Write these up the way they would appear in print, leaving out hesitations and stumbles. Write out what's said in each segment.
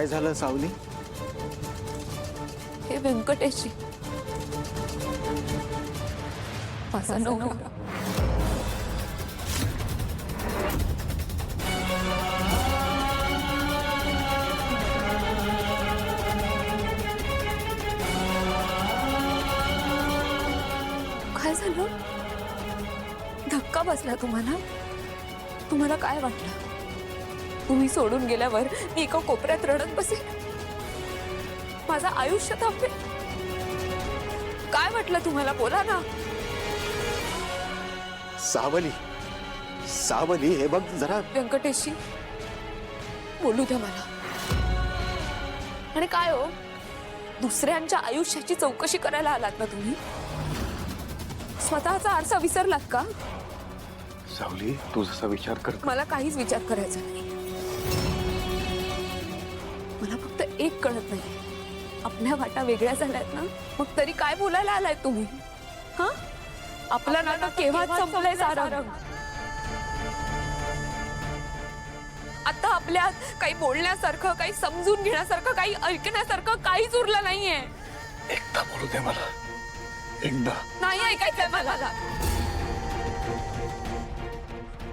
काय झालं सावली? हे व्यंकटेशजी माझा नवरा काय झालं? धक्का बसला तुम्हाला? तुम्हाला काय वाटलं? तुम्ही सोडून गेल्यावर मी एका कोपऱ्यात रडत बसेल? माझं आयुष्य थांबेल? काय वाटलं तुम्हाला? बोला ना. सावली, सावली, हे बघ जरा. व्यंकटेशजी बोलू द्या मला. आणि काय हो, दुसऱ्यांच्या आयुष्याची चौकशी करायला आलात ना तुम्ही? स्वतःचा आरसा विसरलात का? सावली, तू जसा विचार कर. मला काहीच विचार करायचा नाही. मला फक्त एक कळत नाही, आपल्या वाटा वेगळ्या झाल्यात ना, मग तरी काय बोलायला आलाय तुम्ही? हा, आपलं नाटक केव्हाच संपलंय सारंग. आता आपल्यात काही बोलण्यासारखं, काही समजून घेण्यासारखं, काही ऐकण्यासारखं काहीच उरलं नाहीये. एकदा बोलू दे मला, एकदा. नाही ऐकायचंय मला.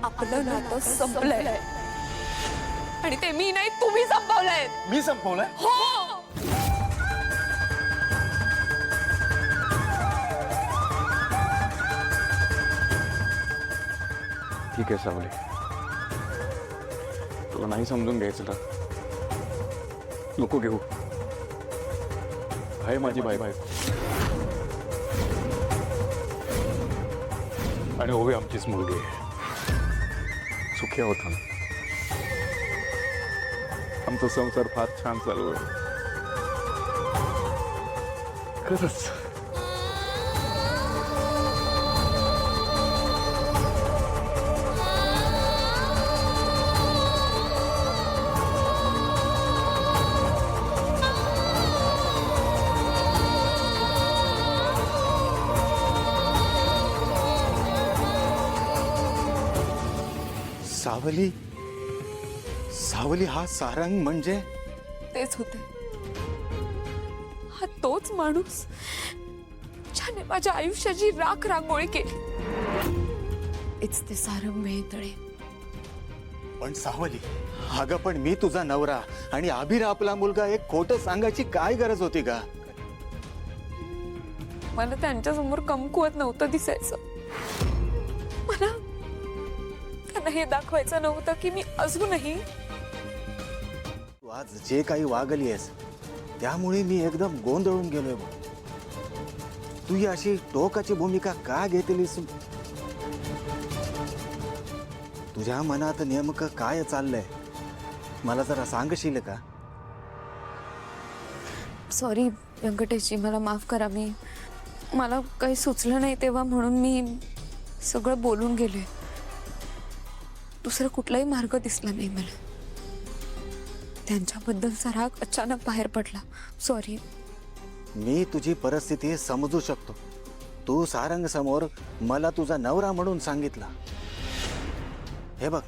आपलं नातं संपलंय आणि ते मी नाही, तुम्ही संपवलंय. मी संपवलंय? हो. ठीक आहे सावली, तुला नाही समजून घ्यायचं का? नको घेऊ. आहे माझी बायको आणि ओवी आमचीच मुलगी आहे. सुखी आहोत आम्ही. आमचा संसार फार छान चालू आहे खरंच. सावली, सावली, हा सारंग म्हणजे? तेच होते. हा तोच माणूस ज्याने माझ्या आयुष्याची राख रांगोळी केली. इट्स ते सारंग मेहतळे. पण सावली, अगं पण मी तुझा नवरा आणि आभिर आपला मुलगा, एक खोटं सांगायची काय गरज होती का? मला त्यांच्या समोर कमकुवत नव्हतं दिसायचं. मला त्यांना हे दाखवायचं नव्हतं की मी अजूनही. तू आज जे काही वागली आहेस त्यामुळे मी एकदम गोंधळून गेलोय बघ. तू ही अशी टोकाची भूमिका का घेतलीस? तुझ्या मनात नेमकं काय चाललंय मला जरा सांगशील का? सॉरी व्यंकटेशजी, मला माफ करा. मला काही सुचलं नाही तेव्हा, म्हणून मी सगळं बोलून गेले. दुसरा कुठलाही मार्ग दिसला नाही मला. त्यांच्याबद्दलचा राग अचानक बाहेर पडला. सॉरी. मी तुझी परिस्थिती समजू शकतो. तू सारंग समोर मला तुझा नवरा म्हणून सांगितला. हे बघ,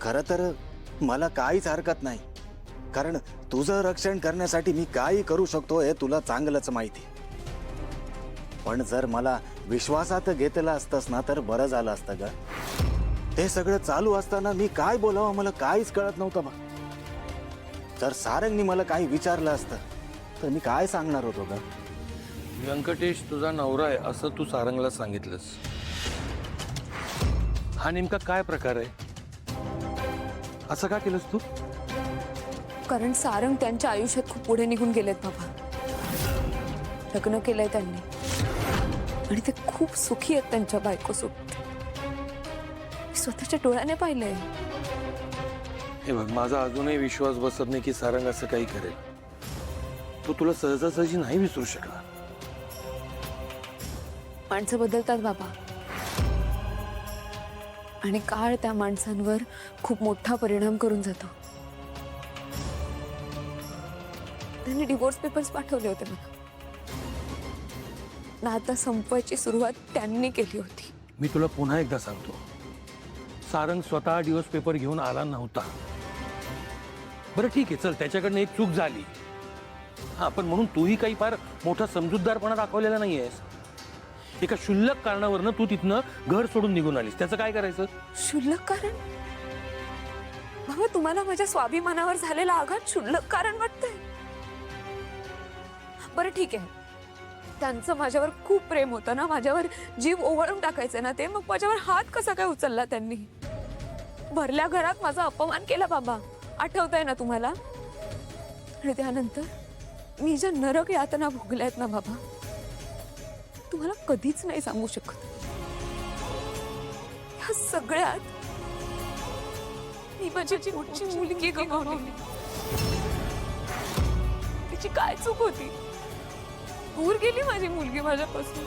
खरं तर मला काहीच हरकत नाही, कारण तुझं रक्षण करण्यासाठी मी काही करू शकतो हे तुला चांगलंच माहिती. पण जर मला विश्वासात घेतलं असतंस ना तर बरं झालं असतं ग. ते सगळं चालू असताना मी काय बोलावं मला काहीच कळत नव्हतं बघ. जर सारंगनी मला काही विचारलं असतं तर मी काय सांगणार होतो ग? व्यंकटेश तुझा नवरा आहे असं तू सारंगला सांगितलंस. हा नेमका काय प्रकार आहे? असं का केलंस तू? कारण सारंग त्यांच्या आयुष्यात खूप पुढे निघून गेलेत बाबा. लग्न केलंय त्यांनी आणि ते खूप सुखी आहेत त्यांच्या बायकोसोबत. स्वतःच्या डोळ्याने पाहिलंय. हे बघ, माझा अजूनही विश्वास बसत नाही की सारंग असं काही करेल. तो तुला सहजासहजी नाही विसरू शकला. माणसं बदलतात बाबा, आणि काळ त्या माणसांवर खूप मोठा परिणाम करून जातो. त्यांनी डिवोर्स पेपर्स पाठवले होते मला. नातं संपवायची सुरुवात त्यांनी केली होती. मी तुला पुन्हा एकदा सांगतो, सारंग स्वतः डिवोर्स पेपर घेऊन आला नव्हता. बरं ठीक आहे, चल त्याच्याकडनं एक चूक झाली, हा, पण म्हणून तूही काही फार मोठा समजूतदारपणा दाखवलेला नाहीयेस. एका क्षुल्लक कारणावरनं तू तिथनं घर सोडून निघून आलीस, त्याचं काय करायचं? क्षुल्लक कारण? बाबा, तुम्हाला माझ्या स्वाभिमानावर झालेला आघात क्षुल्लक कारण वाटतंय? बरं ठीक आहे, त्यांचं माझ्यावर खूप प्रेम होतं ना, माझ्यावर जीव ओवाळून टाकायचं ना ते, मग माझ्यावर हात कसा काय उचलला त्यांनी? भरल्या घरात माझा अपमान केला बाबा, आठवतंय ना तुम्हाला? आणि त्यानंतर मी ज्या नरक यातना भोगल्यात ना बाबा, तुम्हाला कधीच नाही सांगू शकत. ह्या सगळ्यात मी माझी मोठी मुलगी गमावली. तिची काय चूक होती? दूर गेली माझी मुलगी माझ्यापासून.